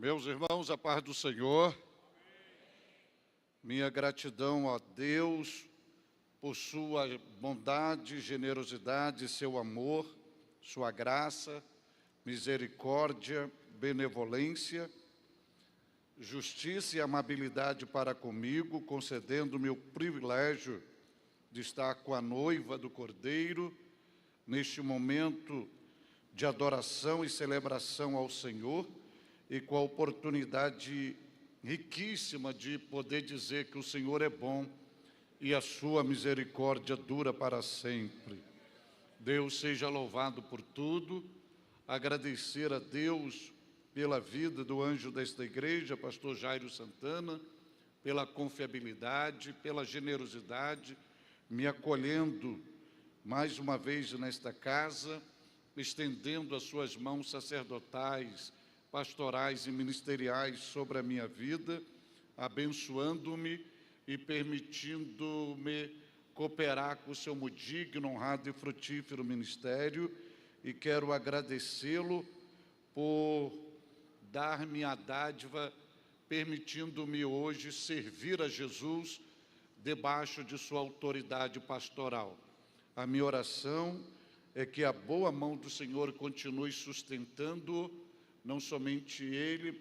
Meus irmãos, a paz do Senhor, minha gratidão a Deus por sua bondade, generosidade, seu amor, sua graça, misericórdia, benevolência, justiça e amabilidade para comigo, concedendo-me o privilégio de estar com a noiva do Cordeiro, neste momento de adoração e celebração ao Senhor, e com a oportunidade riquíssima de poder dizer que o Senhor é bom e a sua misericórdia dura para sempre. Deus seja louvado por tudo. Agradecer a Deus pela vida do anjo desta igreja, pastor Jairo Santana, pela confiabilidade, pela generosidade, me acolhendo mais uma vez nesta casa, estendendo as suas mãos sacerdotais, pastorais e ministeriais sobre a minha vida, abençoando-me e permitindo-me cooperar com o seu digno, honrado e frutífero ministério, e quero agradecê-lo por dar-me a dádiva, permitindo-me hoje servir a Jesus debaixo de sua autoridade pastoral. A minha oração é que a boa mão do Senhor continue sustentando-o, não somente ele,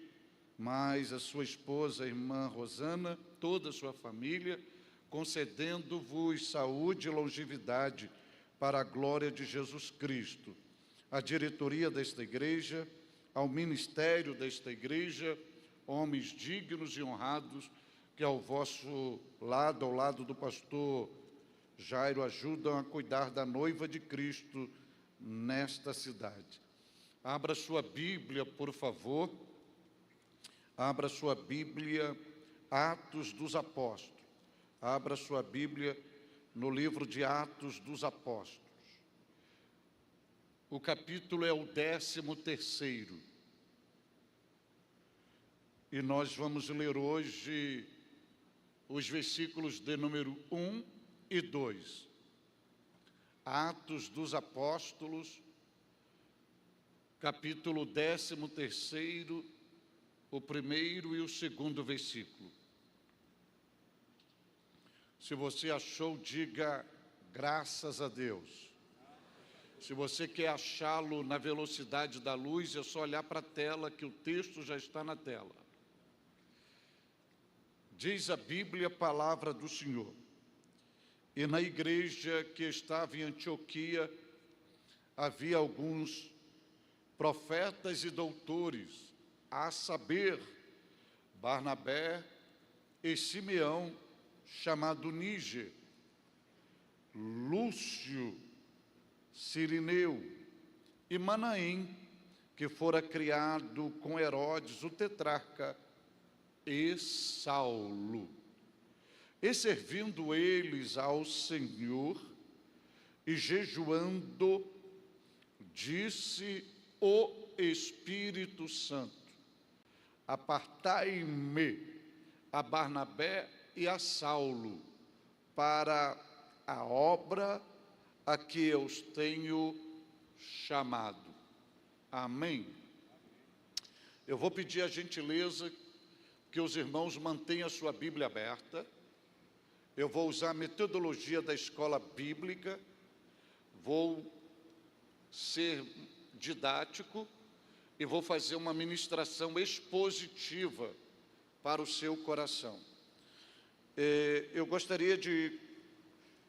mas a sua esposa, a irmã Rosana, toda a sua família, concedendo-vos saúde e longevidade para a glória de Jesus Cristo. A diretoria desta igreja, ao ministério desta igreja, homens dignos e honrados, que ao vosso lado, ao lado do pastor Jairo, ajudam a cuidar da noiva de Cristo nesta cidade. Abra sua Bíblia, por favor. Abra sua Bíblia, Atos dos Apóstolos. Abra sua Bíblia no livro de Atos dos Apóstolos. O capítulo é o 13º. E nós vamos ler hoje os versículos de número 1 e 2. Atos dos Apóstolos, capítulo 13º, o primeiro e o segundo versículo. Se você achou, diga graças a Deus. Se você quer achá-lo na velocidade da luz, é só olhar para a tela, que o texto já está na tela. Diz a Bíblia, a palavra do Senhor. E na igreja que estava em Antioquia, havia alguns profetas e doutores, a saber, Barnabé e Simeão, chamado Níger, Lúcio, Cirineu e Manaém, que fora criado com Herodes, o tetrarca, e Saulo. E servindo eles ao Senhor e jejuando, disse o Espírito Santo: apartai-me a Barnabé e a Saulo para a obra a que eu os tenho chamado. Amém. Eu vou pedir a gentileza que os irmãos mantenham a sua Bíblia aberta. Eu vou usar a metodologia da escola bíblica, vou ser didático e vou fazer uma ministração expositiva para o seu coração. Eu gostaria de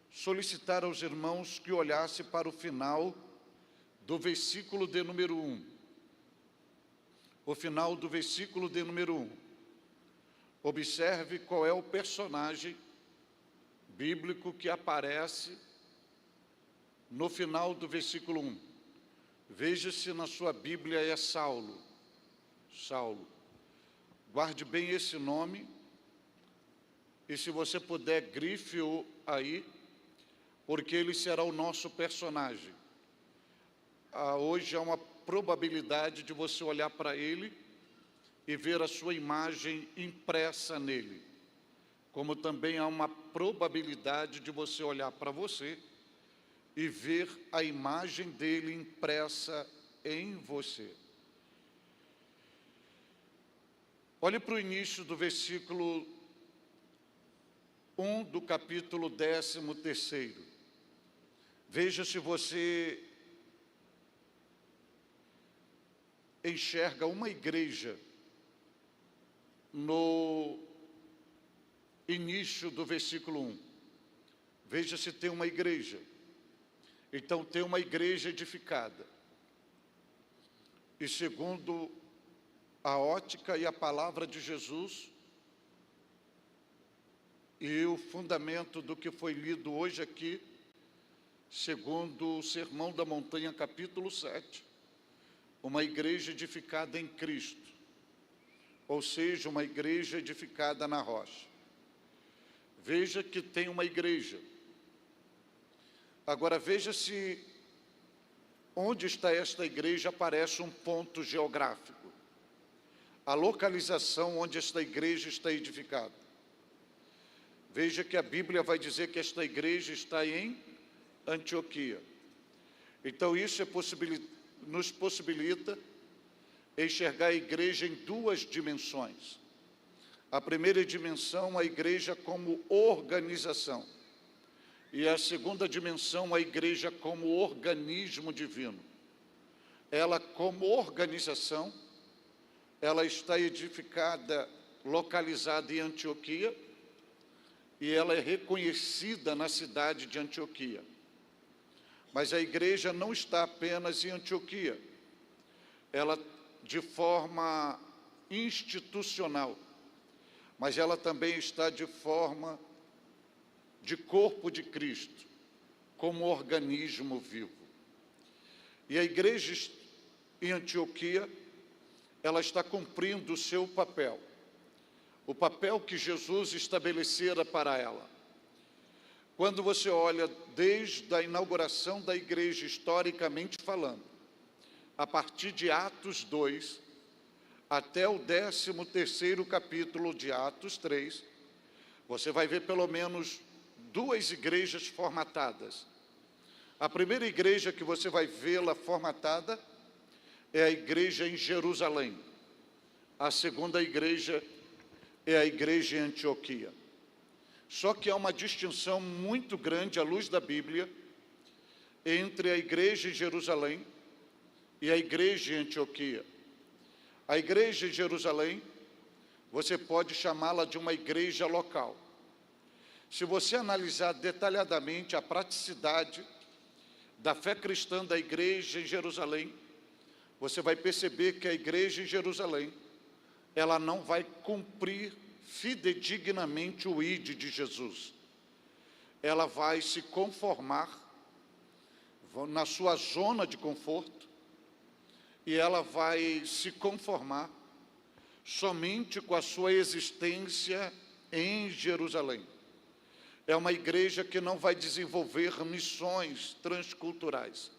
solicitar aos irmãos que olhassem para o final do versículo de número 1. O final do versículo de número 1. Observe qual é o personagem bíblico que aparece no final do versículo 1. Veja se na sua Bíblia é Saulo. Saulo. Guarde bem esse nome. E se você puder, grife-o aí, porque ele será o nosso personagem. Hoje há uma probabilidade de você olhar para ele e ver a sua imagem impressa nele. Como também há uma probabilidade de você olhar para você e ver a imagem dele impressa em você. Olhe para o início do versículo 1 do capítulo 13º. Veja se você enxerga uma igreja no início do versículo 1. Veja se tem uma igreja. Então, tem uma igreja edificada. E segundo a ótica e a palavra de Jesus, e o fundamento do que foi lido hoje aqui, segundo o Sermão da Montanha, capítulo 7, uma igreja edificada em Cristo, ou seja, uma igreja edificada na rocha. Veja que tem uma igreja. Agora veja se onde está esta igreja aparece um ponto geográfico. A localização onde esta igreja está edificada. Veja que a Bíblia vai dizer que esta igreja está em Antioquia. Então isso nos possibilita enxergar a igreja em duas dimensões. A primeira dimensão, a igreja como organização. E a segunda dimensão, a igreja como organismo divino. Ela, como organização, ela está edificada, localizada em Antioquia, e ela é reconhecida na cidade de Antioquia. Mas a igreja não está apenas em Antioquia. Ela, de forma institucional, mas ela também está de forma de corpo de Cristo, como organismo vivo. E a igreja em Antioquia, ela está cumprindo o seu papel, o papel que Jesus estabelecera para ela. Quando você olha desde a inauguração da igreja, historicamente falando, a partir de Atos 2, até o 13º capítulo de Atos 3, você vai ver pelo menos duas igrejas formatadas. A primeira igreja que você vai vê-la formatada é a igreja em Jerusalém. A segunda igreja é a igreja em Antioquia. Só que há uma distinção muito grande à luz da Bíblia entre a igreja em Jerusalém e a igreja em Antioquia. A igreja em Jerusalém, você pode chamá-la de uma igreja local. Se você analisar detalhadamente a praticidade da fé cristã da igreja em Jerusalém, você vai perceber que a igreja em Jerusalém, ela não vai cumprir fidedignamente o ID de Jesus. Ela vai se conformar na sua zona de conforto e ela vai se conformar somente com a sua existência em Jerusalém. É uma igreja que não vai desenvolver missões transculturais.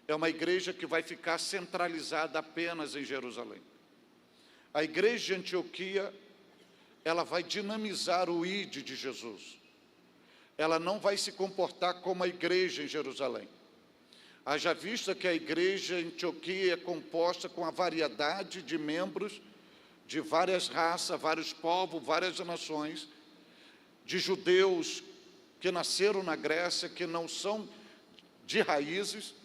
É uma igreja que vai ficar centralizada apenas em Jerusalém. A igreja de Antioquia, ela vai dinamizar o ID de Jesus. Ela não vai se comportar como a igreja em Jerusalém. Haja vista que a igreja em Antioquia é composta com a variedade de membros de várias raças, vários povos, várias nações, de judeus que nasceram na Grécia, que não são de raízes,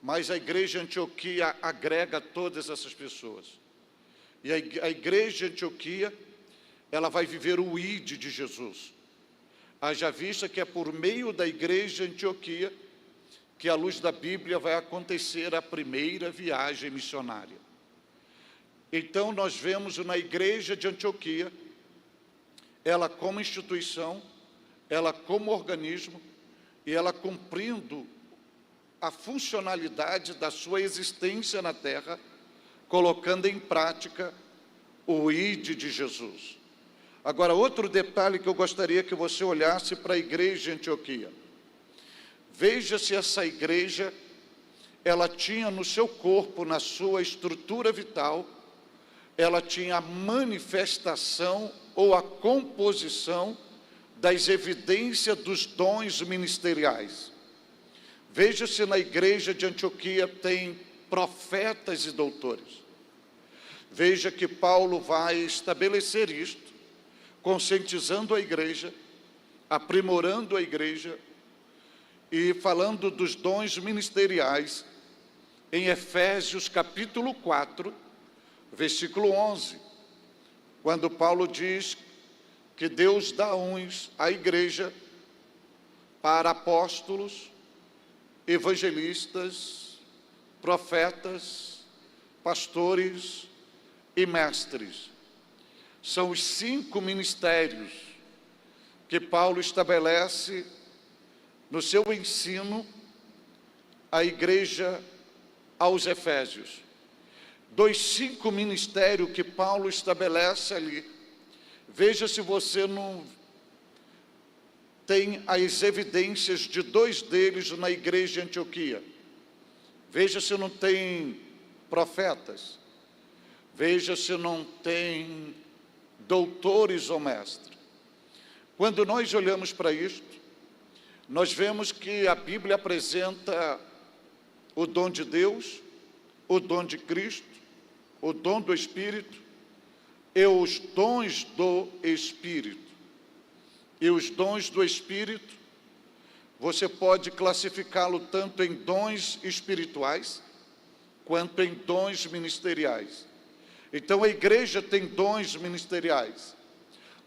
mas a igreja em Antioquia agrega todas essas pessoas. E a igreja de Antioquia, ela vai viver o ID de Jesus. Haja vista que é por meio da igreja de Antioquia que, à luz da Bíblia, vai acontecer a primeira viagem missionária. Então, nós vemos na igreja de Antioquia, ela como instituição, ela como organismo, e ela cumprindo a funcionalidade da sua existência na terra, colocando em prática o ID de Jesus. Agora, outro detalhe que eu gostaria que você olhasse para a igreja de Antioquia. Veja se essa igreja, ela tinha no seu corpo, na sua estrutura vital, ela tinha a manifestação ou a composição das evidências dos dons ministeriais. Veja se na igreja de Antioquia tem profetas e doutores. Veja que Paulo vai estabelecer isto, conscientizando a igreja, aprimorando a igreja e falando dos dons ministeriais em Efésios capítulo 4, versículo 11, quando Paulo diz que Deus dá uns à igreja para apóstolos, evangelistas, profetas, pastores e mestres. São os 5 ministérios que Paulo estabelece no seu ensino à igreja aos Efésios. Dos 5 ministérios que Paulo estabelece ali, veja se você não tem as evidências de 2 deles na igreja de Antioquia. Veja se não tem profetas. Veja se não tem doutores ou mestres. Quando nós olhamos para isto, nós vemos que a Bíblia apresenta o dom de Deus, o dom de Cristo, o dom do Espírito e os dons do Espírito. E os dons do Espírito, você pode classificá-lo tanto em dons espirituais, quanto em dons ministeriais. Então a igreja tem dons ministeriais.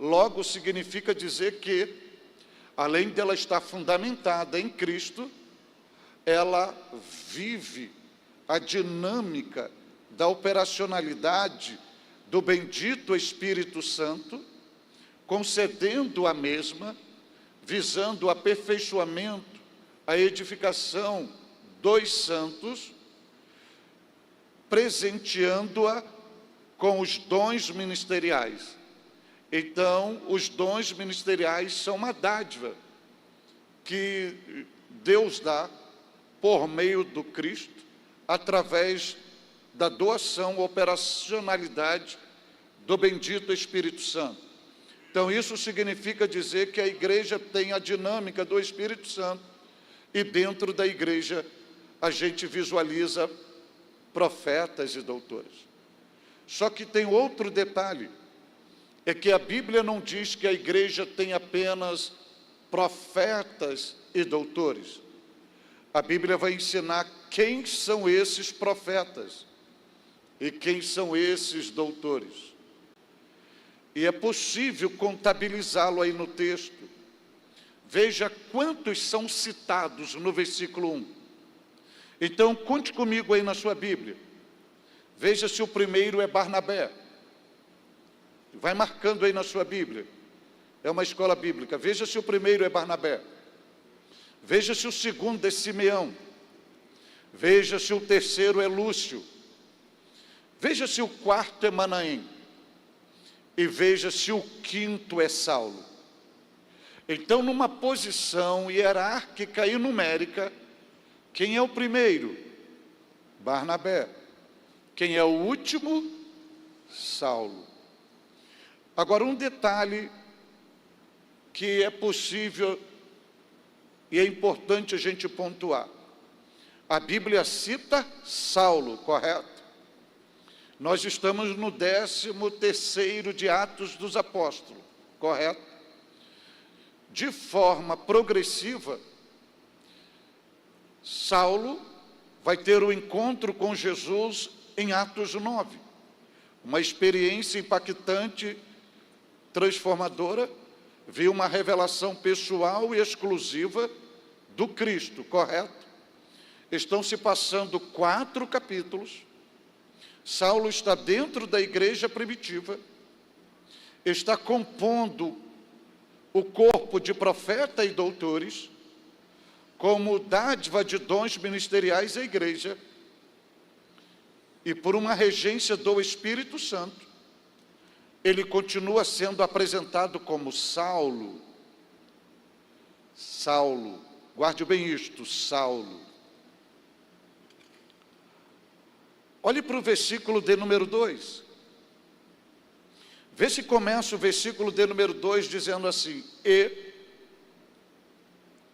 Logo significa dizer que, além dela estar fundamentada em Cristo, ela vive a dinâmica da operacionalidade do bendito Espírito Santo, concedendo a mesma, visando o aperfeiçoamento, a edificação dos santos, presenteando-a com os dons ministeriais. Então, os dons ministeriais são uma dádiva que Deus dá por meio do Cristo, através da doação, operacionalidade do bendito Espírito Santo. Então, isso significa dizer que a igreja tem a dinâmica do Espírito Santo e dentro da igreja a gente visualiza profetas e doutores. Só que tem outro detalhe, é que a Bíblia não diz que a igreja tem apenas profetas e doutores. A Bíblia vai ensinar quem são esses profetas e quem são esses doutores. E é possível contabilizá-lo aí no texto. Veja quantos são citados no versículo 1. Então, conte comigo aí na sua Bíblia. Veja se o primeiro é Barnabé. Vai marcando aí na sua Bíblia. É uma escola bíblica. Veja se o primeiro é Barnabé. Veja se o segundo é Simeão. Veja se o terceiro é Lúcio. Veja se o quarto é Manaém. E veja se o quinto é Saulo. Então, numa posição hierárquica e numérica, quem é o primeiro? Barnabé. Quem é o último? Saulo. Agora, um detalhe que é possível e é importante a gente pontuar. A Bíblia cita Saulo, correto? Nós estamos no 13º de Atos dos Apóstolos, correto? De forma progressiva, Saulo vai ter o encontro com Jesus em Atos 9. Uma experiência impactante, transformadora, viu uma revelação pessoal e exclusiva do Cristo, correto? Estão se passando 4 capítulos. Saulo está dentro da igreja primitiva, está compondo o corpo de profeta e doutores, como dádiva de dons ministeriais à igreja, e por uma regência do Espírito Santo, ele continua sendo apresentado como Saulo. Saulo, guarde bem isto, Saulo. Olhe para o versículo de número 2. Vê se começa o versículo de número 2 dizendo assim, e.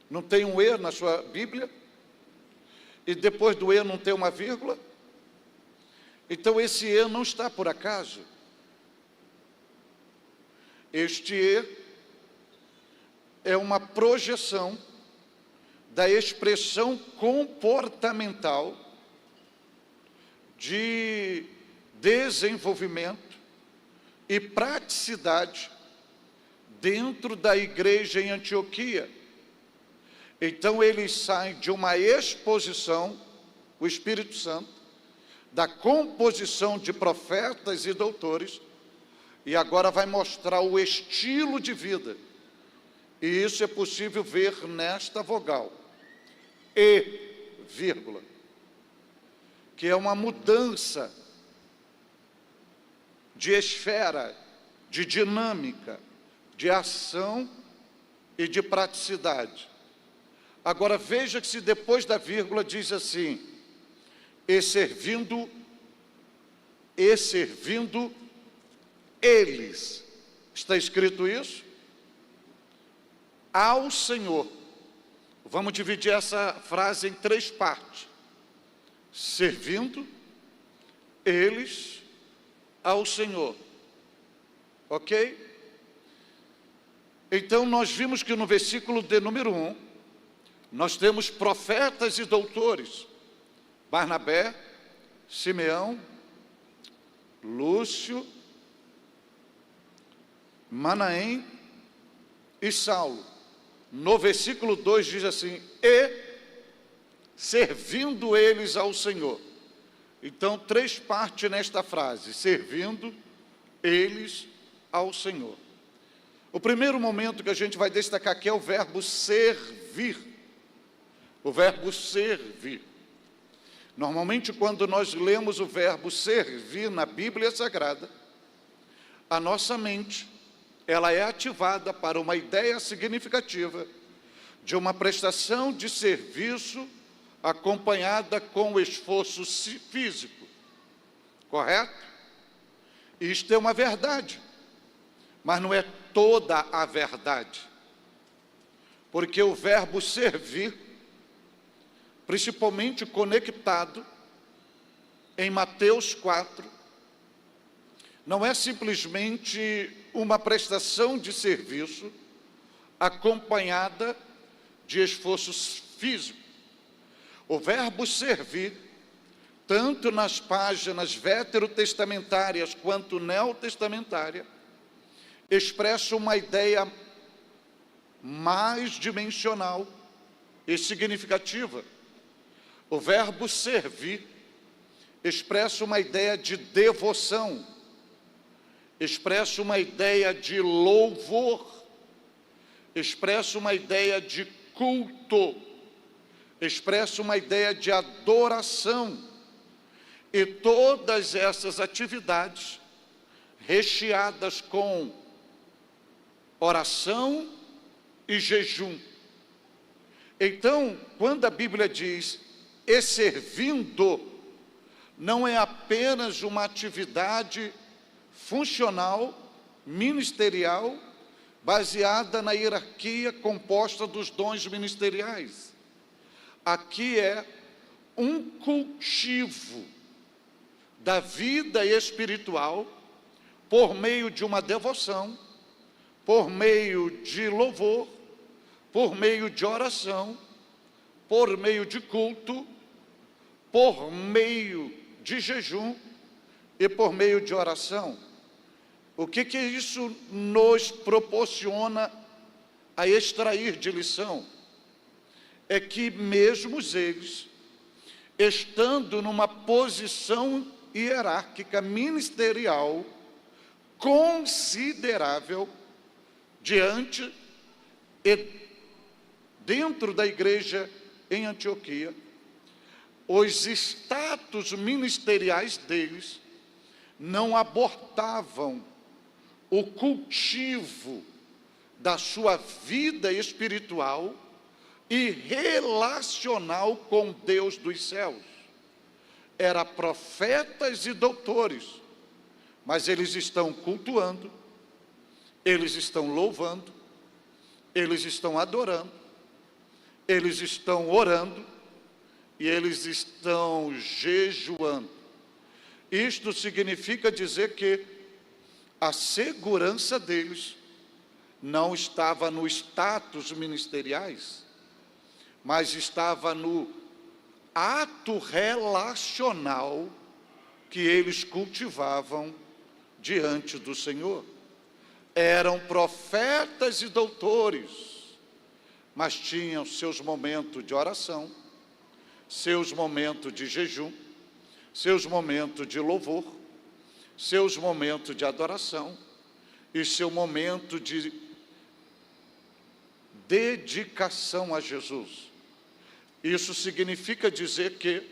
Não tem um e na sua Bíblia? E depois do e não tem uma vírgula? Então esse E não está por acaso. Este E é uma projeção da expressão comportamental de desenvolvimento e praticidade dentro da igreja em Antioquia. Então eles saem de uma exposição, o Espírito Santo, da composição de profetas e doutores, e agora vai mostrar o estilo de vida. E isso é possível ver nesta vogal, E, vírgula, que é uma mudança de esfera, de dinâmica, de ação e de praticidade. Agora veja que se depois da vírgula diz assim, e servindo eles, está escrito isso? Ao Senhor. Vamos dividir essa frase em 3 partes. Servindo eles ao Senhor. Ok? Então nós vimos que no versículo de número 1, nós temos profetas e doutores. Barnabé, Simeão, Lúcio, Manaém e Saulo. No versículo 2 diz assim, e servindo eles ao Senhor. Então, 3 partes nesta frase, servindo eles ao Senhor. O primeiro momento que a gente vai destacar aqui é o verbo servir. O verbo servir. Normalmente, quando nós lemos o verbo servir na Bíblia Sagrada, a nossa mente, ela é ativada para uma ideia significativa de uma prestação de serviço acompanhada com esforço físico. Correto? Isto é uma verdade, mas não é toda a verdade. Porque o verbo servir, principalmente conectado em Mateus 4, não é simplesmente uma prestação de serviço acompanhada de esforços físicos. O verbo servir, tanto nas páginas veterotestamentárias quanto neotestamentárias, expressa uma ideia mais dimensional e significativa. O verbo servir expressa uma ideia de devoção, expressa uma ideia de louvor, expressa uma ideia de culto, expressa uma ideia de adoração. E todas essas atividades recheadas com oração e jejum. Então, quando a Bíblia diz e servindo, não é apenas uma atividade funcional, ministerial, baseada na hierarquia composta dos dons ministeriais. Aqui é um cultivo da vida espiritual por meio de uma devoção, por meio de louvor, por meio de oração, por meio de culto, por meio de jejum e por meio de oração. O que isso nos proporciona a extrair de lição? É que mesmo eles, estando numa posição hierárquica ministerial considerável diante e dentro da igreja em Antioquia, os status ministeriais deles não abortavam o cultivo da sua vida espiritual e relacional com Deus dos céus. Era profetas e doutores, mas eles estão cultuando, eles estão louvando, eles estão adorando, eles estão orando e eles estão jejuando. Isto significa dizer que a segurança deles não estava no status ministeriais, mas estava no ato relacional que eles cultivavam diante do Senhor. Eram profetas e doutores, mas tinham seus momentos de oração, seus momentos de jejum, seus momentos de louvor, seus momentos de adoração e seu momento de dedicação a Jesus. Isso significa dizer que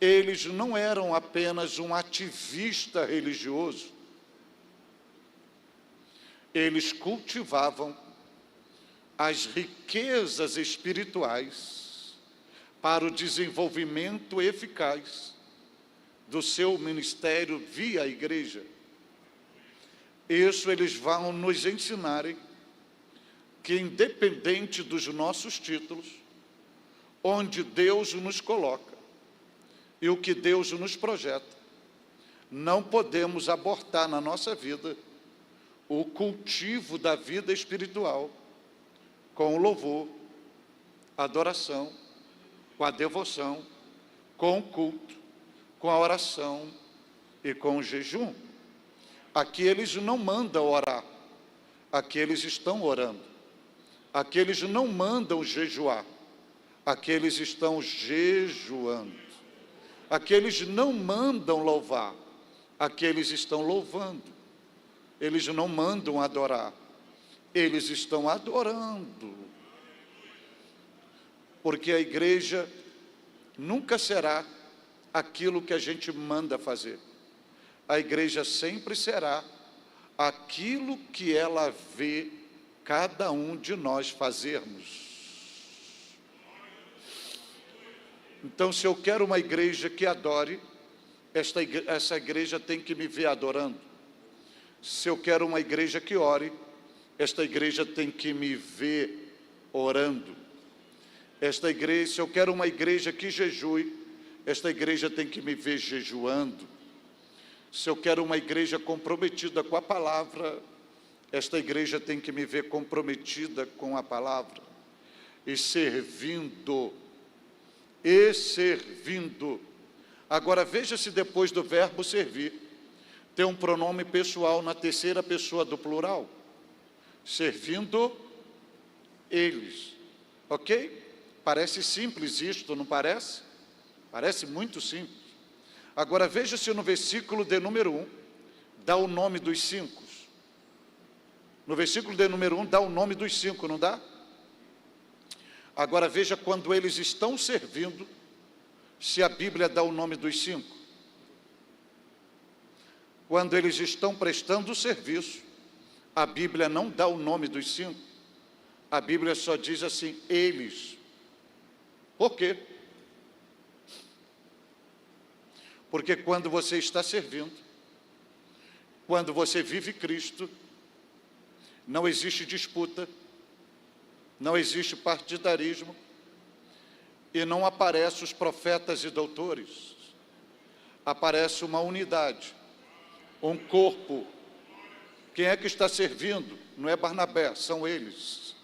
eles não eram apenas um ativista religioso, eles cultivavam as riquezas espirituais para o desenvolvimento eficaz do seu ministério via igreja. Isso eles vão nos ensinarem que, independente dos nossos títulos, onde Deus nos coloca e o que Deus nos projeta, não podemos abortar na nossa vida o cultivo da vida espiritual com o louvor, a adoração, com a devoção, com o culto, com a oração e com o jejum. Aqui eles não mandam orar, aqui eles estão orando. Aqui eles não mandam jejuar, aqui eles estão jejuando. Aqui eles não mandam louvar, aqui eles estão louvando. Eles não mandam adorar, eles estão adorando. Porque a igreja nunca será aquilo que a gente manda fazer. A igreja sempre será aquilo que ela vê cada um de nós fazermos. Então, se eu quero uma igreja que adore, essa igreja tem que me ver adorando. Se eu quero uma igreja que ore, esta igreja tem que me ver orando. Se eu quero uma igreja que jejue, esta igreja tem que me ver jejuando. Se eu quero uma igreja comprometida com a palavra, esta igreja tem que me ver comprometida com a palavra e servindo. Agora veja se depois do verbo servir tem um pronome pessoal na terceira pessoa do plural, servindo eles, ok? Parece simples isto, não parece? Parece muito simples. Agora veja se no versículo de número 1 dá o nome dos 5. No versículo de número 1 dá o nome dos 5, não dá? Agora veja quando eles estão servindo, se a Bíblia dá o nome dos 5. Quando eles estão prestando serviço, a Bíblia não dá o nome dos 5. A Bíblia só diz assim, eles. Por quê? Porque quando você está servindo, quando você vive Cristo, não existe disputa, não existe partidarismo, e não aparecem os profetas e doutores. Aparece uma unidade, um corpo. Quem é que está servindo? Não é Barnabé, são eles.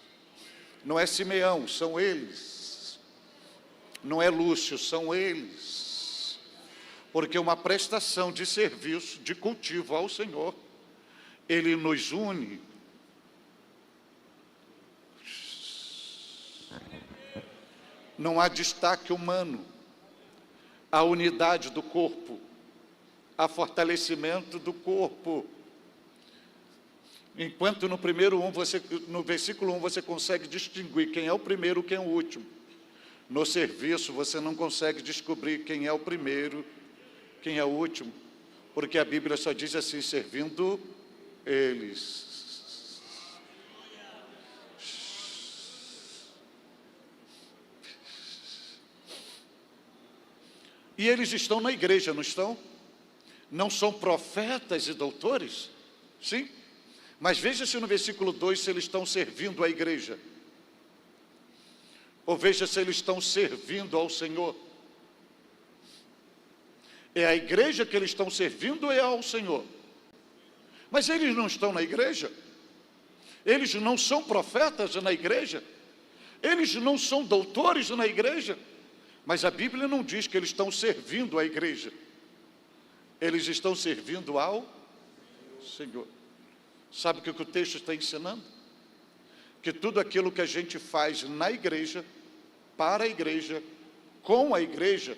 Não é Simeão, são eles. Não é Lúcio, são eles. Porque uma prestação de serviço, de cultivo ao Senhor, Ele nos une. Não há destaque humano, há unidade do corpo, há fortalecimento do corpo. Enquanto no versículo 1 você consegue distinguir quem é o primeiro e quem é o último. No serviço você não consegue descobrir quem é o primeiro, quem é o último, porque a Bíblia só diz assim, servindo eles. E eles estão na igreja, não estão? Não são profetas e doutores? Sim. Mas veja se no versículo 2 se eles estão servindo a igreja. Ou veja se eles estão servindo ao Senhor. É a igreja que eles estão servindo ou é ao Senhor? Mas eles não estão na igreja. Eles não são profetas na igreja. Eles não são doutores na igreja. Mas a Bíblia não diz que eles estão servindo a igreja. Eles estão servindo ao Senhor. Sabe o que o texto está ensinando? Que tudo aquilo que a gente faz na igreja, para a igreja, com a igreja,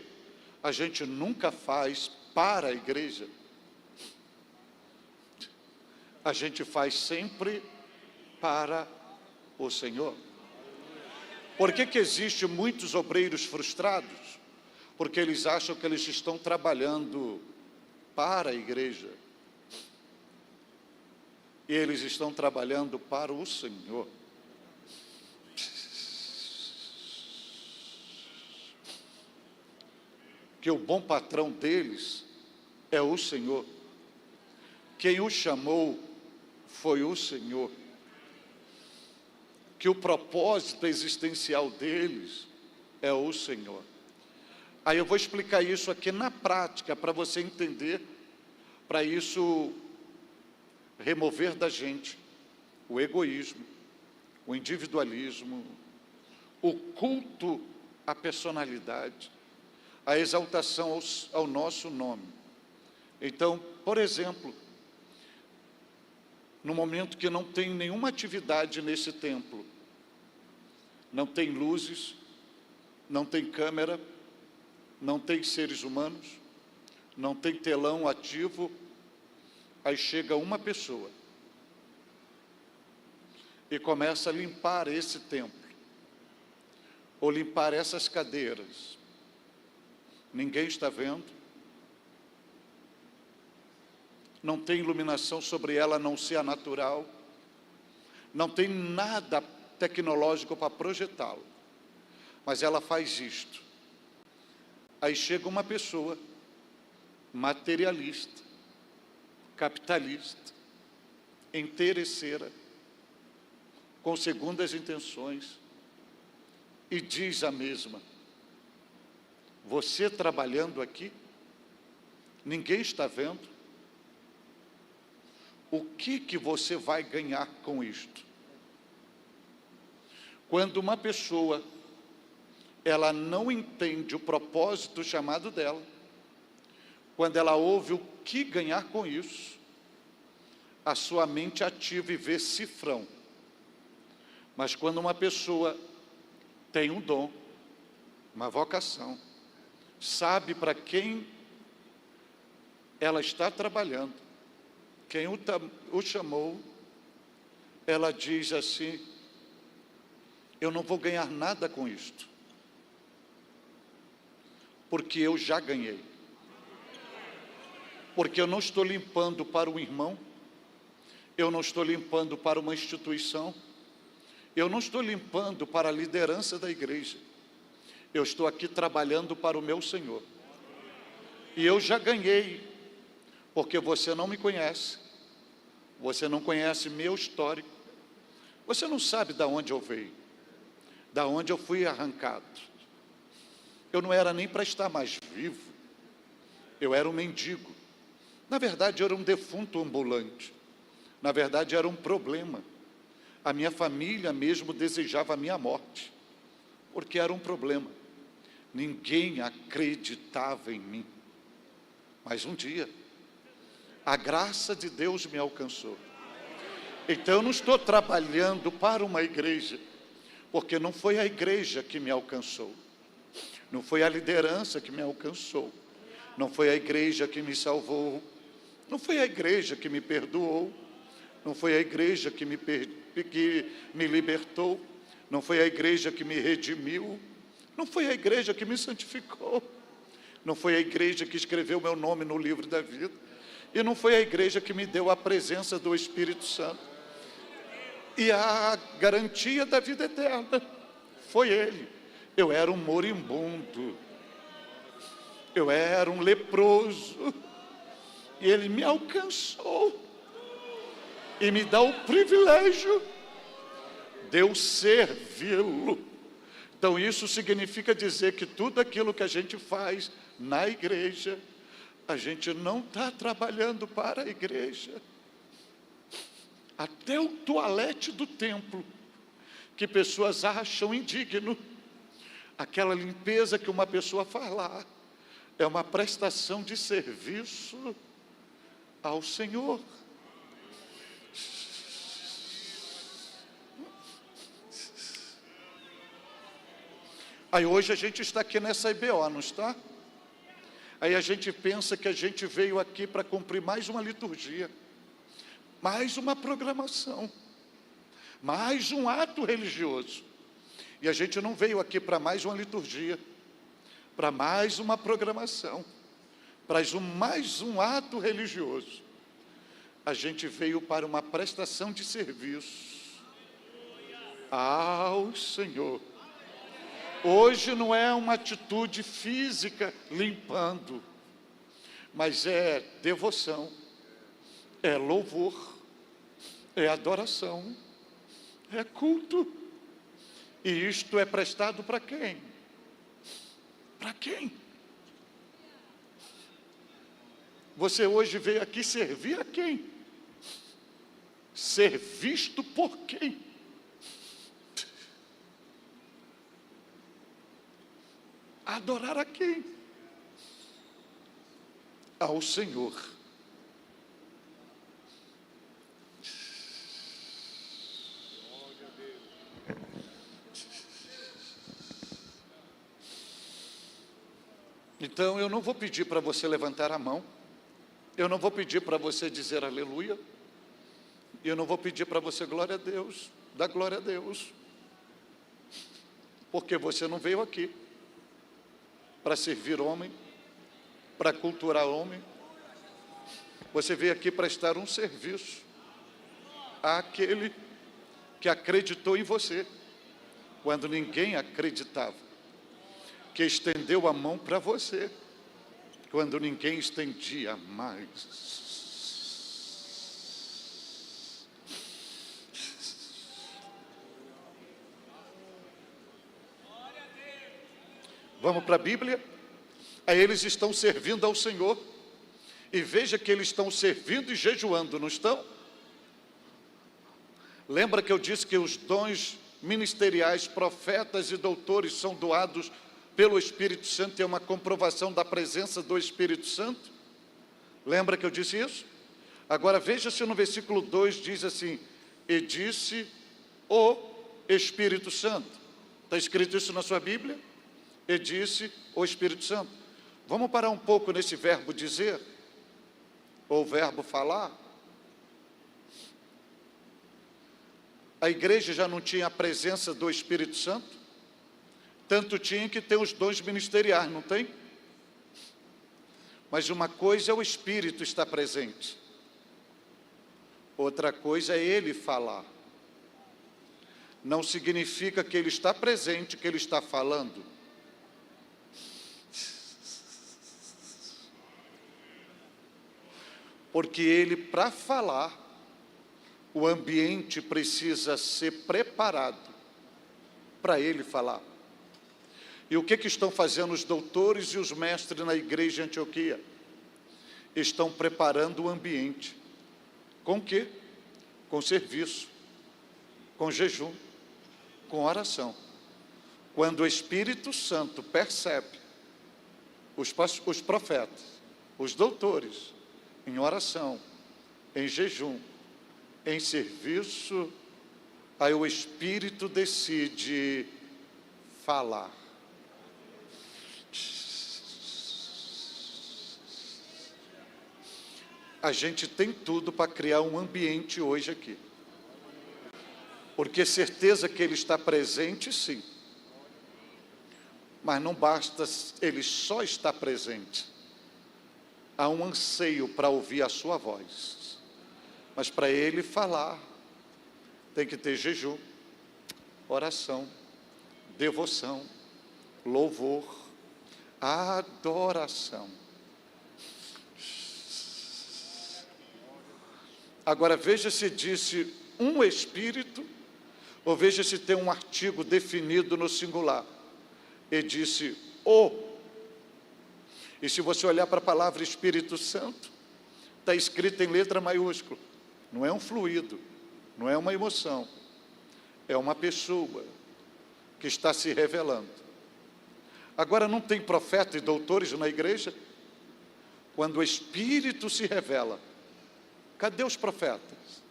a gente nunca faz para a igreja. A gente faz sempre para o Senhor. Por que existem muitos obreiros frustrados? Porque eles acham que eles estão trabalhando para a igreja. E eles estão trabalhando para o Senhor. Que o bom patrão deles é o Senhor. Quem o chamou foi o Senhor. Que o propósito existencial deles é o Senhor. Aí eu vou explicar isso aqui na prática, para você entender, para isso remover da gente o egoísmo, o individualismo, o culto à personalidade, a exaltação ao nosso nome. Então, por exemplo, no momento que não tem nenhuma atividade nesse templo, não tem luzes, não tem câmera, não tem seres humanos, não tem telão ativo, aí chega uma pessoa e começa a limpar esse templo, ou limpar essas cadeiras. Ninguém está vendo, não tem iluminação sobre ela, a não ser a natural, não tem nada tecnológico para projetá-lo, mas ela faz isto. Aí chega uma pessoa materialista, capitalista, interesseira, com segundas intenções, e diz a mesma: você trabalhando aqui, ninguém está vendo, o que você vai ganhar com isto? Quando uma pessoa, ela não entende o propósito chamado dela, quando ela ouve o que ganhar com isso, a sua mente ativa e vê cifrão. Mas quando uma pessoa tem um dom, uma vocação, sabe para quem ela está trabalhando, quem o chamou, ela diz assim: eu não vou ganhar nada com isto, porque eu já ganhei. Porque eu não estou limpando para um irmão, eu não estou limpando para uma instituição, eu não estou limpando para a liderança da igreja, eu estou aqui trabalhando para o meu Senhor. E eu já ganhei, porque você não me conhece, você não conhece meu histórico, você não sabe de onde eu veio, de onde eu fui arrancado. Eu não era nem para estar mais vivo, eu era um mendigo. Na verdade, eu era um defunto ambulante. Na verdade, era um problema. A minha família mesmo desejava a minha morte, porque era um problema. Ninguém acreditava em mim. Mas um dia, a graça de Deus me alcançou. Então eu não estou trabalhando para uma igreja, porque não foi a igreja que me alcançou, não foi a liderança que me alcançou, não foi a igreja que me salvou, não foi a igreja que me perdoou, não foi a igreja que me libertou, não foi a igreja que me redimiu, não foi a igreja que me santificou, não foi a igreja que escreveu meu nome no livro da vida, e não foi a igreja que me deu a presença do Espírito Santo e a garantia da vida eterna. Foi Ele. Eu era um moribundo, eu era um leproso, e Ele me alcançou e me dá o privilégio de eu servi-lo. Então isso significa dizer que tudo aquilo que a gente faz na igreja, a gente não está trabalhando para a igreja. Até o toalete do templo, que pessoas acham indigno, aquela limpeza que uma pessoa faz lá, é uma prestação de serviço ao Senhor. Aí hoje a gente está aqui nessa IBO, não está? Aí a gente pensa que a gente veio aqui para cumprir mais uma liturgia, mais uma programação, mais um ato religioso. E a gente não veio aqui para mais uma liturgia, para mais uma programação, para mais um ato religioso. A gente veio para uma prestação de serviço ao Senhor. Hoje não é uma atitude física limpando, mas é devoção, é louvor, é adoração, é culto. E isto é prestado para quem? Para quem? Você hoje veio aqui servir a quem? Ser visto por quem? Adorar a quem? Ao Senhor. Então eu não vou pedir para você levantar a mão, eu não vou pedir para você dizer aleluia, eu não vou pedir para você glória a Deus, dar glória a Deus, porque você não veio aqui para servir homem, para cultuar homem, você veio aqui prestar um serviço àquele que acreditou em você, quando ninguém acreditava, que estendeu a mão para você, quando ninguém estendia mais. Vamos para a Bíblia? Aí eles estão servindo ao Senhor, e veja que eles estão servindo e jejuando, não estão? Lembra que eu disse que os dons ministeriais, profetas e doutores são doados pelo Espírito Santo, e é uma comprovação da presença do Espírito Santo? Lembra que eu disse isso? Agora veja se no versículo 2 diz assim: e disse o Espírito Santo. Está escrito isso na sua Bíblia? E disse o Espírito Santo. Vamos parar um pouco nesse verbo dizer, ou verbo falar. A igreja já não tinha a presença do Espírito Santo? Tanto tinha que ter os dons ministeriais, não tem? Mas uma coisa é o Espírito estar presente, outra coisa é ele falar. Não significa que ele está presente, que ele está falando. Porque ele, para falar, o ambiente precisa ser preparado para ele falar. E o que estão fazendo os doutores e os mestres na igreja de Antioquia? Estão preparando o ambiente. Com quê? Com serviço, com jejum, com oração. Quando o Espírito Santo percebe os profetas, os doutores, em oração, em jejum, em serviço, aí o Espírito decide falar. A gente tem tudo para criar um ambiente hoje aqui, porque certeza que ele está presente, sim, mas não basta ele só estar presente. Há um anseio para ouvir a sua voz, mas para ele falar, tem que ter jejum, oração, devoção, louvor, adoração. Agora veja se disse um Espírito, ou veja se tem um artigo definido no singular. E disse o. E se você olhar para a palavra Espírito Santo, está escrita em letra maiúscula. Não é um fluido, não é uma emoção, é uma pessoa que está se revelando. Agora, não tem profeta e doutores na igreja? Quando o Espírito se revela, cadê os profetas?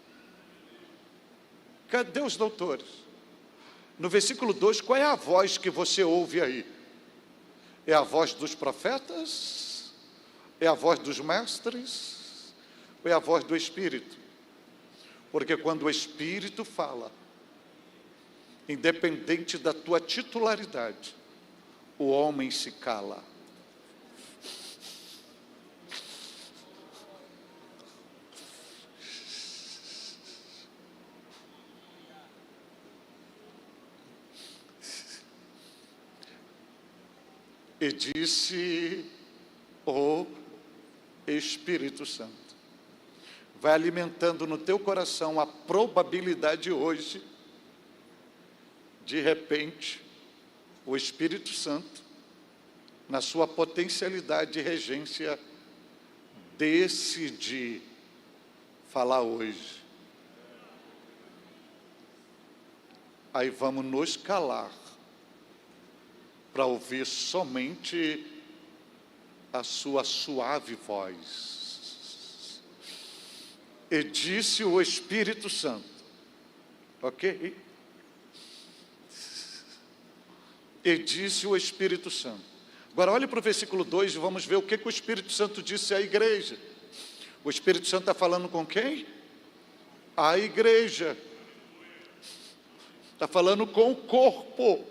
Cadê os doutores? No versículo 2, qual é a voz que você ouve aí? É a voz dos profetas? É a voz dos mestres? Ou é a voz do Espírito? Porque quando o Espírito fala, independente da tua titularidade, o homem se cala. E disse o Espírito Santo. Vai alimentando no teu coração a probabilidade hoje, de repente, o Espírito Santo, na sua potencialidade de regência, decidir falar hoje. Aí vamos nos calar para ouvir somente a sua suave voz. E disse o Espírito Santo, ok? E disse o Espírito Santo. Agora olhe para o versículo 2 e vamos ver o que o Espírito Santo disse à igreja. O Espírito Santo está falando com quem? A igreja. Está falando com o corpo.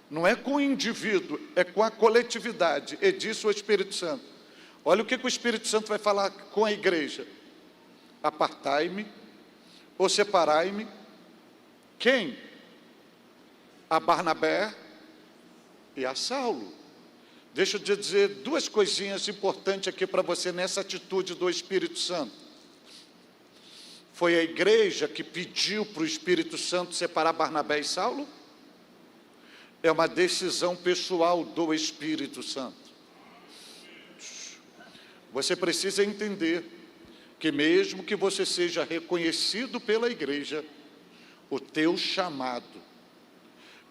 Não é com o indivíduo, é com a coletividade. E disse o Espírito Santo. Olha o que o Espírito Santo vai falar com a igreja. Apartai-me, ou separai-me. Quem? A Barnabé e a Saulo. Deixa eu te dizer duas coisinhas importantes aqui para você nessa atitude do Espírito Santo. Foi a igreja que pediu para o Espírito Santo separar Barnabé e Saulo? É uma decisão pessoal do Espírito Santo. Você precisa entender que mesmo que você seja reconhecido pela igreja, o teu chamado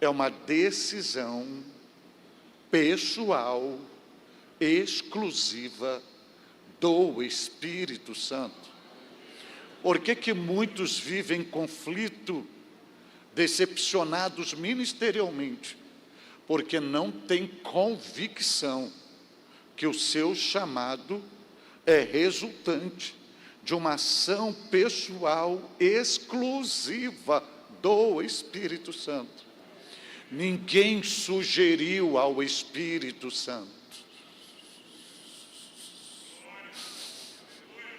é uma decisão pessoal, exclusiva do Espírito Santo. Por que muitos vivem conflito, decepcionados ministerialmente? Porque não têm convicção que o seu chamado é resultante de uma ação pessoal exclusiva do Espírito Santo. Ninguém sugeriu ao Espírito Santo.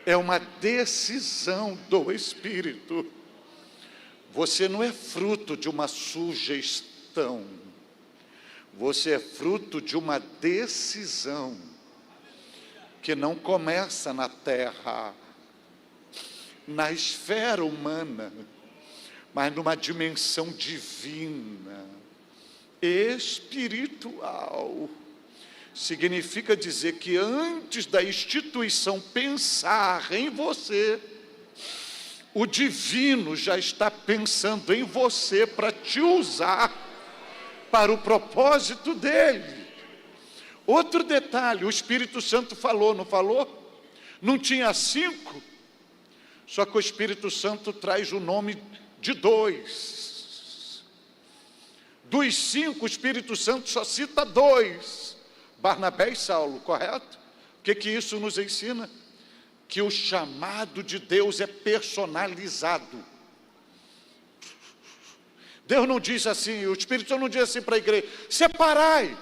É uma decisão do Espírito. Você não é fruto de uma sugestão. Você é fruto de uma decisão que não começa na terra, na esfera humana, mas numa dimensão divina, espiritual. Significa dizer que antes da instituição pensar em você, o divino já está pensando em você para te usar para o propósito dele. Outro detalhe, o Espírito Santo falou, não falou? Não tinha 5? Só que o Espírito Santo traz o nome de 2. Dos 5, o Espírito Santo só cita 2. Barnabé e Saulo, correto? O que isso nos ensina? Que o chamado de Deus é personalizado. Deus não diz assim, o Espírito Santo não diz assim para a igreja: separai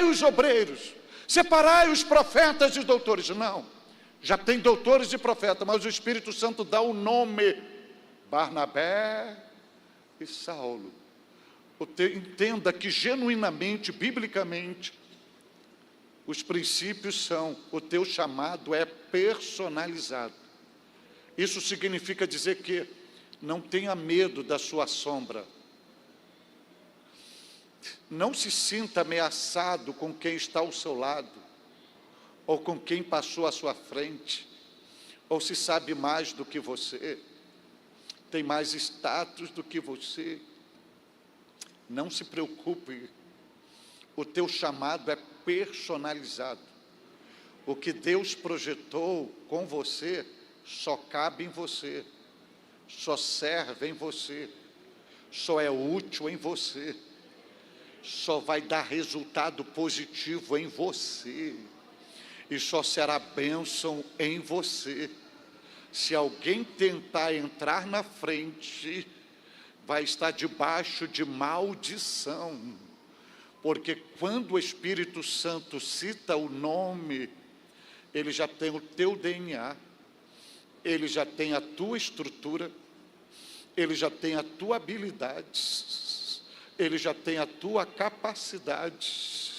os obreiros, separai os profetas e os doutores. Não, já tem doutores e profetas, mas o Espírito Santo dá o nome, Barnabé e Saulo. Entenda que genuinamente, biblicamente, os princípios são, o teu chamado é personalizado. Isso significa dizer que não tenha medo da sua sombra. Não se sinta ameaçado com quem está ao seu lado, ou com quem passou à sua frente, ou se sabe mais do que você, tem mais status do que você. Não se preocupe, o teu chamado é personalizado. O que Deus projetou com você, só cabe em você, só serve em você, só é útil em você, só vai dar resultado positivo em você, e só será bênção em você. Se alguém tentar entrar na frente, vai estar debaixo de maldição, porque quando o Espírito Santo cita o nome, ele já tem o teu DNA, ele já tem a tua estrutura, ele já tem a tua habilidade, ele já tem a tua capacidade,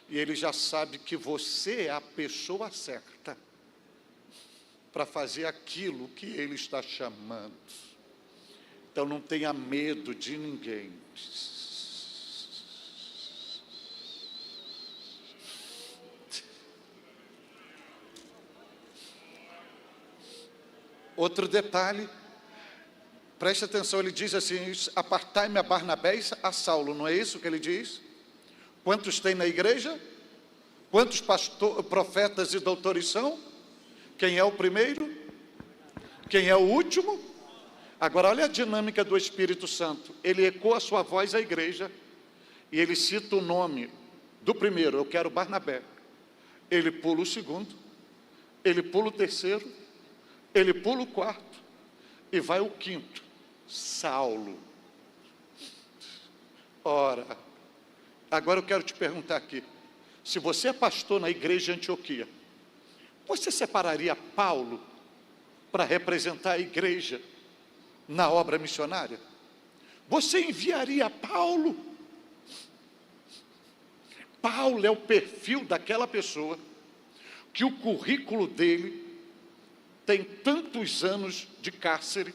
e ele já sabe que você é a pessoa certa para fazer aquilo que ele está chamando. Então não tenha medo de ninguém. Outro detalhe, preste atenção, ele diz assim: apartai-me a Barnabé e a Saulo, não é isso que ele diz? Quantos tem na igreja? Quantos profetas e doutores são? Quem é o primeiro? Quem é o último? Agora olha a dinâmica do Espírito Santo. Ele ecoa a sua voz à igreja e ele cita o nome do primeiro: eu quero Barnabé. Ele pula o segundo, ele pula o terceiro, ele pula o quarto e vai o quinto: Saulo. Ora, agora eu quero te perguntar aqui, se você é pastor na igreja de Antioquia, você separaria Paulo para representar a igreja na obra missionária? Você enviaria Paulo? Paulo é o perfil daquela pessoa que o currículo dele tem tantos anos de cárcere,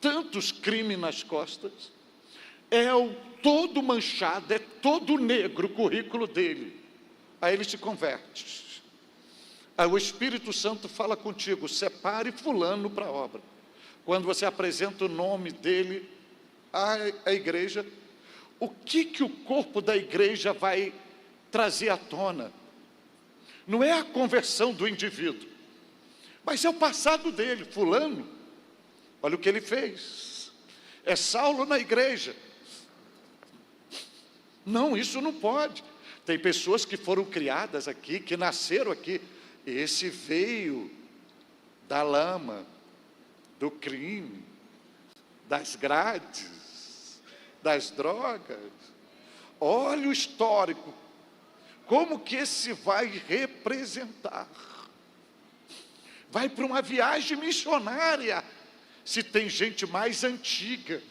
tantos crimes nas costas, é o todo manchado, é todo negro o currículo dele. Aí ele se converte. Aí o Espírito Santo fala contigo: separe fulano para a obra. Quando você apresenta o nome dele à igreja, o que o corpo da igreja vai trazer à tona? Não é a conversão do indivíduo, mas é o passado dele. Fulano, olha o que ele fez. É Saulo na igreja. Não, isso não pode. Tem pessoas que foram criadas aqui, que nasceram aqui. Esse veio da lama, do crime, das grades, das drogas. Olha o histórico. Como que esse vai representar? Vai para uma viagem missionária, se tem gente mais antiga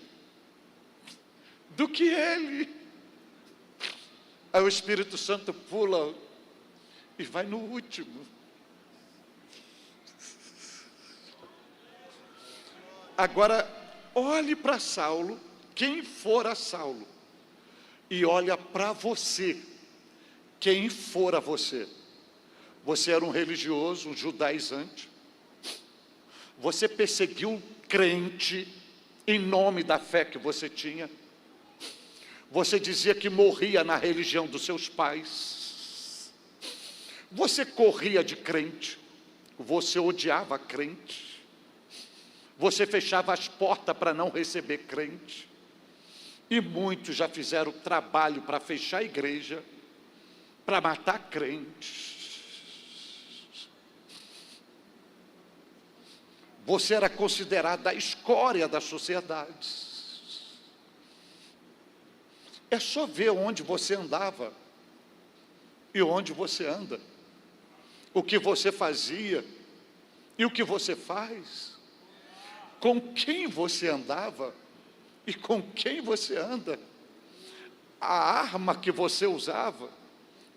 do que ele. Aí o Espírito Santo pula e vai no último. Agora, olhe para Saulo, quem fora Saulo, e olha para você, quem fora você. Você era um religioso, um judaizante, você perseguiu crente em nome da fé que você tinha, você dizia que morria na religião dos seus pais, você corria de crente, você odiava crente, você fechava as portas para não receber crente, e muitos já fizeram trabalho para fechar a igreja, para matar crentes. Você era considerada a escória da sociedade. É só ver onde você andava e onde você anda, o que você fazia e o que você faz, com quem você andava e com quem você anda, a arma que você usava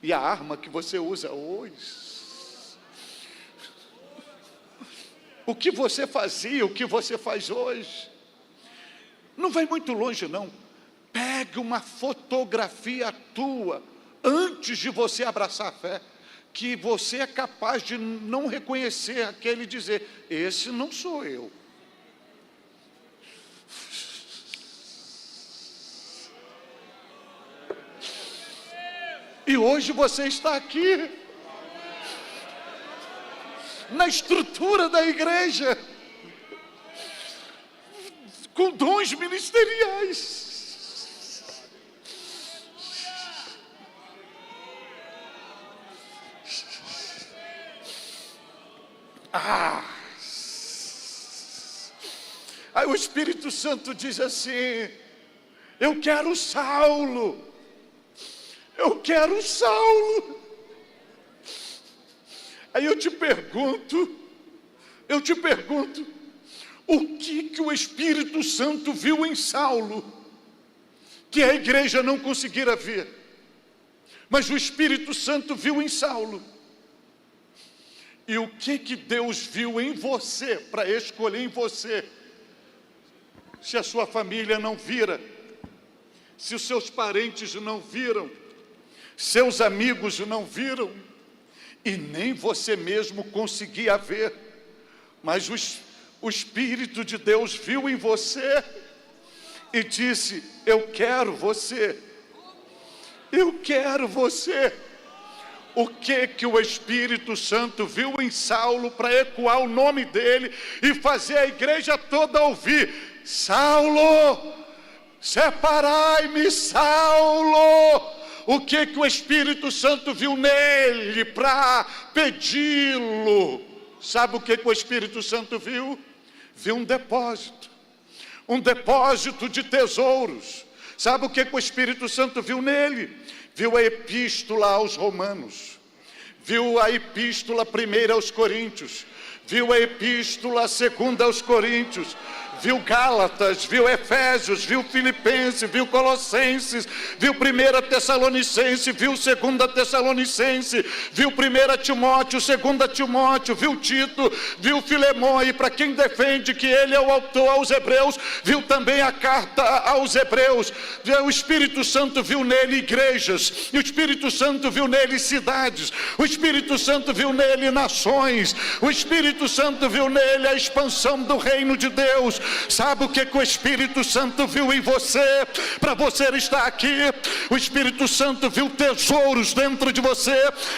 e a arma que você usa hoje, o que você fazia, o que você faz hoje. Não vai muito longe, não. Pegue uma fotografia tua, antes de você abraçar a fé, que você é capaz de não reconhecer aquele e dizer, esse não sou eu. E hoje você está aqui, na estrutura da igreja, com dons ministeriais. Aí o Espírito Santo diz assim, eu quero Saulo, eu quero Saulo. Aí eu te pergunto, o que o Espírito Santo viu em Saulo, que a igreja não conseguira ver, mas o Espírito Santo viu em Saulo. E o que Deus viu em você, para escolher em você, se a sua família não vira, se os seus parentes não viram, seus amigos não viram, e nem você mesmo conseguia ver, mas o Espírito de Deus viu em você, e disse, eu quero você, eu quero você. O que o Espírito Santo viu em Saulo para ecoar o nome dele e fazer a igreja toda ouvir, Saulo, separai-me, Saulo. O que o Espírito Santo viu nele para pedi-lo? Sabe o que o Espírito Santo viu? Viu um depósito de tesouros. Sabe o que o Espírito Santo viu nele? Viu a epístola aos Romanos, viu a epístola 1 aos Coríntios, viu a epístola 2 aos Coríntios, viu Gálatas, viu Efésios, viu Filipenses, viu Colossenses, viu 1 Tessalonicense, viu 2 Tessalonicense, viu 1 Timóteo, 2 Timóteo, viu Tito, viu Filemão, e para quem defende que ele é o autor aos Hebreus, viu também a carta aos Hebreus. O Espírito Santo viu nele igrejas, e o Espírito Santo viu nele cidades, o Espírito Santo viu nele nações, o Espírito Santo viu nele a expansão do reino de Deus. Sabe o que o Espírito Santo viu em você, para você estar aqui? O Espírito Santo viu tesouros dentro de você,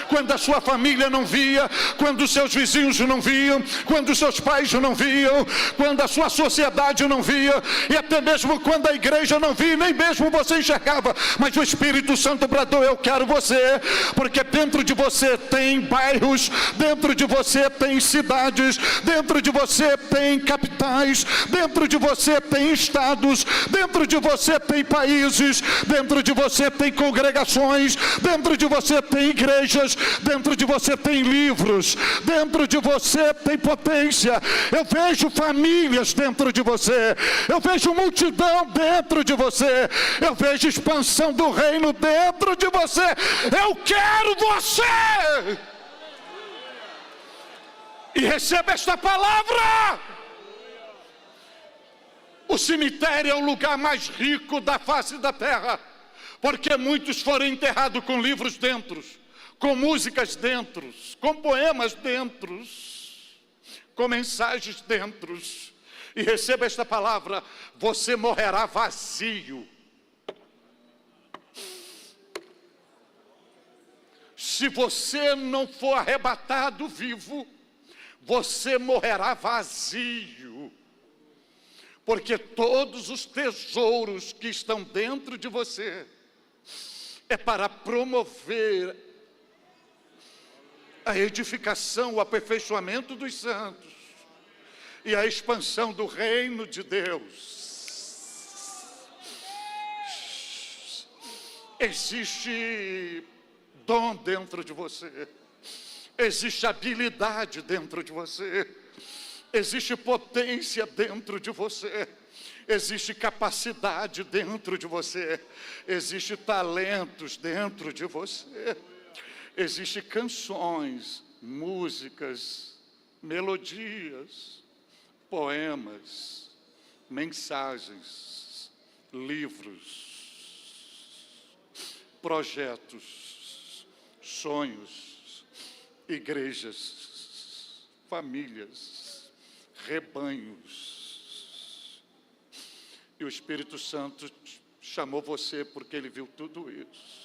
quando a sua família não via, quando os seus vizinhos não viam, quando os seus pais não viam, quando a sua sociedade não via, e até mesmo quando a igreja não via, nem mesmo você enxergava, mas o Espírito Santo bradou, eu quero você, porque dentro de você tem bairros, dentro de você tem cidades, dentro de você tem capitais, dentro de você tem estados, dentro de você tem países, dentro de você tem congregações, dentro de você tem igrejas, dentro de você tem livros, dentro de você tem potência. Eu vejo famílias dentro de você, eu vejo multidão dentro de você, eu vejo expansão do reino dentro de você. Eu quero você! E receba esta palavra. O cemitério é o lugar mais rico da face da terra, porque muitos foram enterrados com livros dentro, com músicas dentro, com poemas dentro, com mensagens dentro. E receba esta palavra, você morrerá vazio. Se você não for arrebatado vivo, você morrerá vazio. Porque todos os tesouros que estão dentro de você é para promover a edificação, o aperfeiçoamento dos santos e a expansão do reino de Deus. Existe dom dentro de você, existe habilidade dentro de você, existe potência dentro de você, existe capacidade dentro de você, existe talentos dentro de você, existe canções, músicas, melodias, poemas, mensagens, livros, projetos, sonhos, igrejas, famílias, rebanhos. E o Espírito Santo chamou você porque ele viu tudo isso.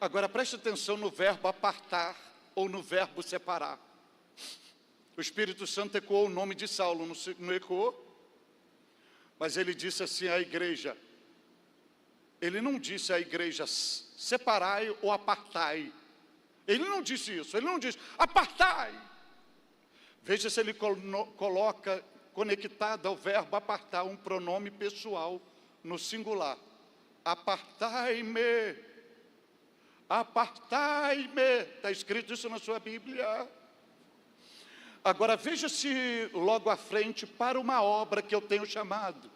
Agora preste atenção no verbo apartar ou no verbo separar. O Espírito Santo ecoou o nome de Saulo, não ecoou? Mas ele disse assim à igreja. Ele não disse à igreja, separai ou apartai. Ele não disse isso, ele não disse, apartai. Veja se ele coloca conectado ao verbo apartar um pronome pessoal no singular. Apartai-me. Apartai-me, está escrito isso na sua Bíblia. Agora veja se logo à frente para uma obra que eu tenho chamado.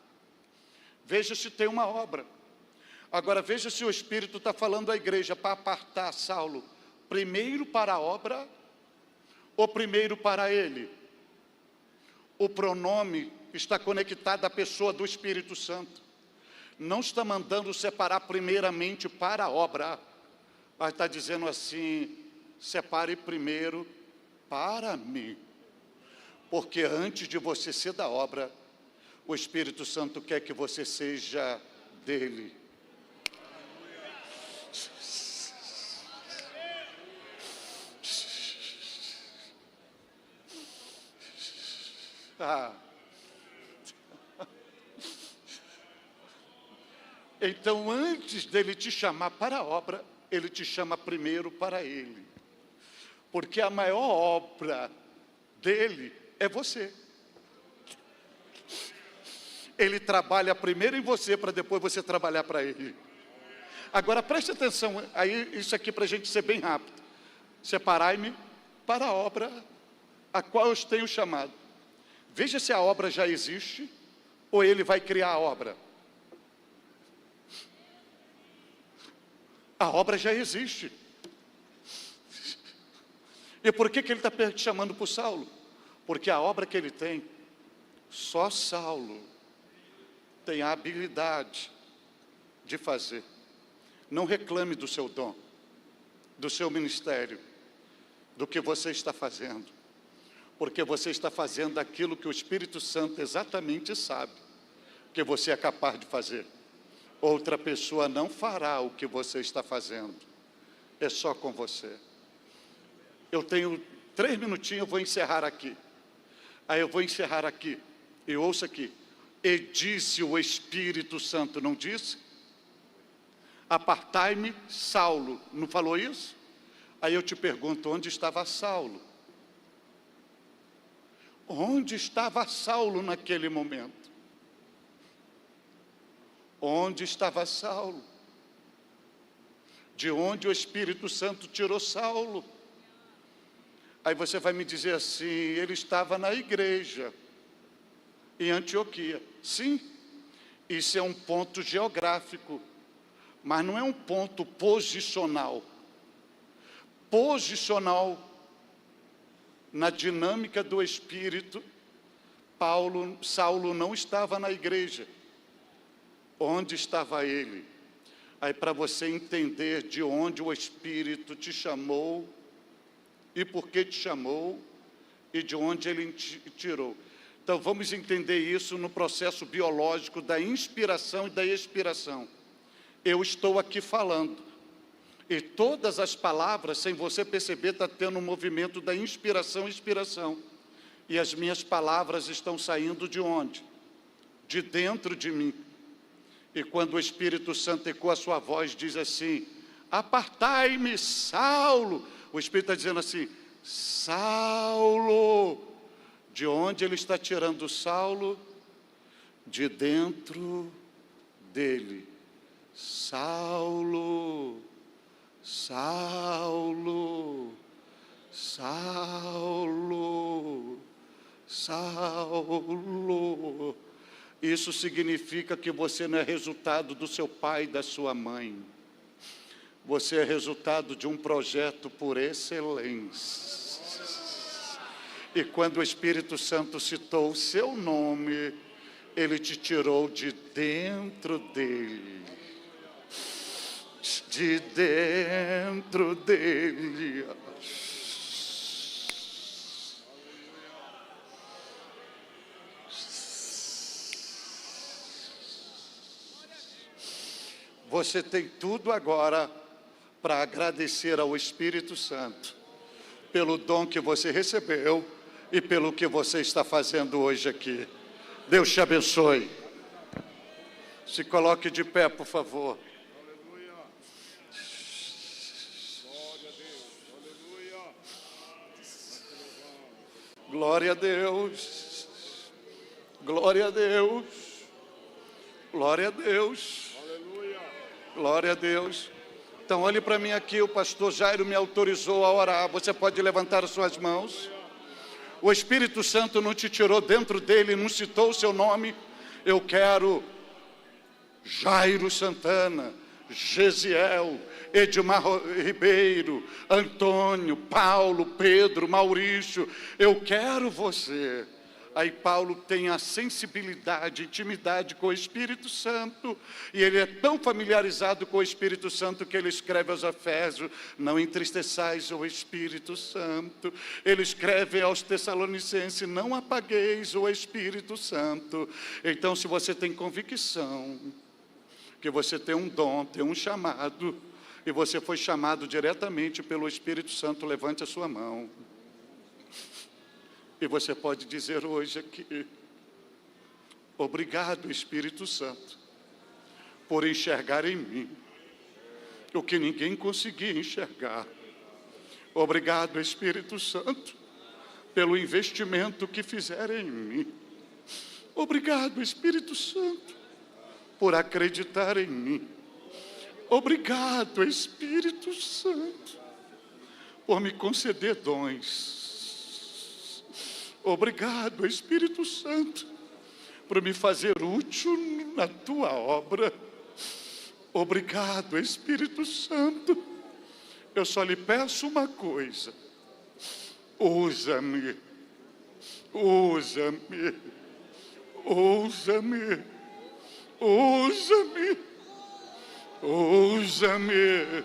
Veja se tem uma obra. Agora veja se o Espírito está falando à igreja para apartar Saulo, primeiro para a obra ou primeiro para ele. O pronome está conectado à pessoa do Espírito Santo. Não está mandando separar primeiramente para a obra. Mas está dizendo assim, separe primeiro para mim. Porque antes de você ser da obra, o Espírito Santo quer que você seja dele. Então, antes dele te chamar para a obra, ele te chama primeiro para ele. Porque a maior obra dele é você. Ele trabalha primeiro em você, para depois você trabalhar para ele. Agora preste atenção, aí isso aqui para a gente ser bem rápido. Separai-me para a obra a qual eu tenho chamado. Veja se a obra já existe, ou ele vai criar a obra. A obra já existe. E por que ele está chamando para o Saulo? Porque a obra que ele tem, só Saulo tem a habilidade de fazer. Não reclame do seu dom, do seu ministério, do que você está fazendo. Porque você está fazendo aquilo que o Espírito Santo exatamente sabe que você é capaz de fazer. Outra pessoa não fará o que você está fazendo. É só com você. Eu tenho 3 minutinhos, eu vou encerrar aqui. Aí eu vou encerrar aqui. E ouça aqui. E disse o Espírito Santo, não disse? Apartai-me, Saulo. Não falou isso? Aí eu te pergunto, onde estava Saulo? Onde estava Saulo naquele momento? Onde estava Saulo? De onde o Espírito Santo tirou Saulo? Aí você vai me dizer assim, ele estava na igreja, em Antioquia. Sim, isso é um ponto geográfico, mas não é um ponto posicional. Posicional, na dinâmica do Espírito, Saulo não estava na igreja. Onde estava ele? Aí para você entender de onde o Espírito te chamou, e por que te chamou, e de onde ele te tirou. Então vamos entender isso no processo biológico da inspiração e da expiração. Eu estou aqui falando, e todas as palavras, sem você perceber, está tendo um movimento da inspiração e expiração. E as minhas palavras estão saindo de onde? De dentro de mim. E quando o Espírito Santo ecoa a sua voz, diz assim, apartai-me, Saulo. O Espírito está dizendo assim, Saulo. De onde ele está tirando Saulo? De dentro dele. Saulo, Saulo, Saulo. Saulo. Isso significa que você não é resultado do seu pai e da sua mãe. Você é resultado de um projeto por excelência. E quando o Espírito Santo citou o seu nome, ele te tirou de dentro dele. De dentro dele. Você tem tudo agora para agradecer ao Espírito Santo pelo dom que você recebeu e pelo que você está fazendo hoje aqui. Deus te abençoe. Se coloque de pé, por favor. Glória a Deus. Glória a Deus. Glória a Deus. Glória a Deus. Então, olhe para mim aqui, o pastor Jairo me autorizou a orar. Você pode levantar as suas mãos. O Espírito Santo não te tirou dentro dele, não citou o seu nome. Eu quero Jairo Santana, Gesiel, Edmar Ribeiro, Antônio, Paulo, Pedro, Maurício. Eu quero você. Aí Paulo tem a sensibilidade, intimidade com o Espírito Santo, e ele é tão familiarizado com o Espírito Santo que ele escreve aos Efésios: não entristeçais o Espírito Santo. Ele escreve aos Tessalonicenses: não apagueis o Espírito Santo. Então, se você tem convicção que você tem um dom, tem um chamado, e você foi chamado diretamente pelo Espírito Santo, levante a sua mão. E você pode dizer hoje aqui: obrigado, Espírito Santo, por enxergar em mim o que ninguém conseguia enxergar. Obrigado, Espírito Santo, pelo investimento que fizeram em mim. Obrigado, Espírito Santo, por acreditar em mim. Obrigado, Espírito Santo, por me conceder dons. Obrigado, Espírito Santo, por me fazer útil na tua obra. Obrigado, Espírito Santo. Eu só lhe peço uma coisa: usa-me, usa-me, usa-me, usa-me, usa-me,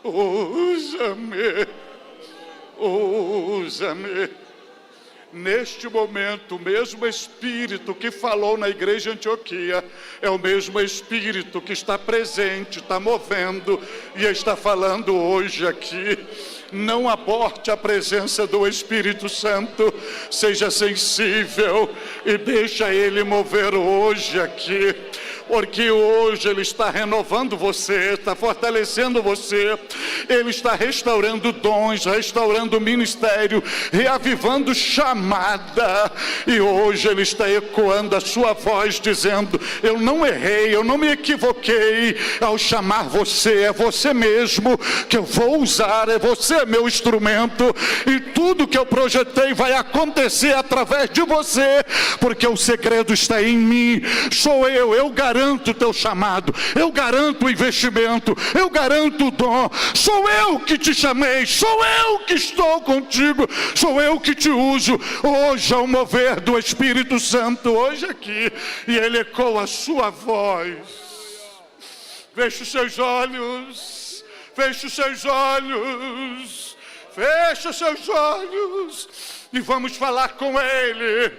usa-me, usa-me. Neste momento, o mesmo Espírito que falou na igreja de Antioquia é o mesmo Espírito que está presente, está movendo e está falando hoje aqui. Não aborte a presença do Espírito Santo, seja sensível e deixa Ele mover hoje aqui. Porque hoje Ele está renovando você, está fortalecendo você, Ele está restaurando dons, restaurando ministério, reavivando chamada, e hoje Ele está ecoando a sua voz, dizendo: eu não errei, eu não me equivoquei ao chamar você, é você mesmo que eu vou usar, é você meu instrumento, e tudo que eu projetei vai acontecer através de você, porque o segredo está em mim, sou eu garanto o teu chamado, eu garanto o investimento, eu garanto o dom, sou eu que te chamei, sou eu que estou contigo, sou eu que te uso. Hoje é o mover do Espírito Santo, hoje aqui, e Ele ecoa a sua voz. Feche os seus olhos, feche os seus olhos, feche os seus olhos, e vamos falar com Ele.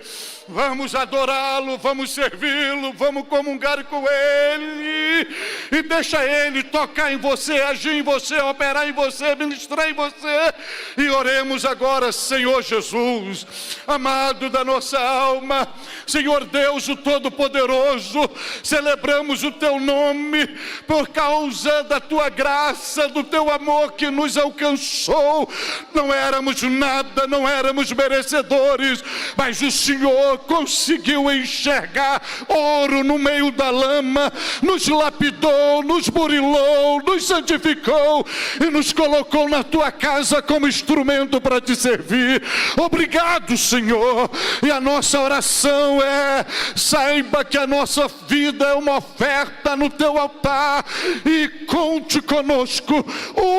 Vamos adorá-lo, vamos servi-lo, vamos comungar com Ele, e deixa Ele tocar em você, agir em você, operar em você, ministrar em você. E oremos agora. Senhor Jesus, amado da nossa alma, Senhor Deus o Todo-Poderoso, celebramos o Teu nome por causa da Tua graça, do Teu amor que nos alcançou. Não éramos nada, não éramos merecedores, mas o Senhor conseguiu enxergar ouro no meio da lama, nos lapidou, nos burilou, nos santificou e nos colocou na tua casa como instrumento para te servir. Obrigado, Senhor. E a nossa oração é: saiba que a nossa vida é uma oferta no teu altar e conte conosco,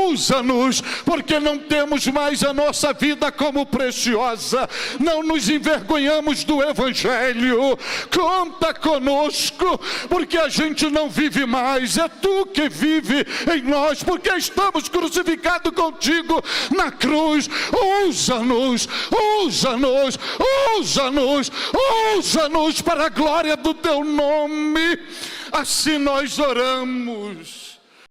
usa-nos, porque não temos mais a nossa vida como preciosa, não nos envergonhamos do Evangelho. Conta conosco, porque a gente não vive mais, é tu que vive em nós, porque estamos crucificados contigo na cruz. Usa-nos, usa-nos, usa-nos, usa-nos para a glória do teu nome. Assim nós oramos.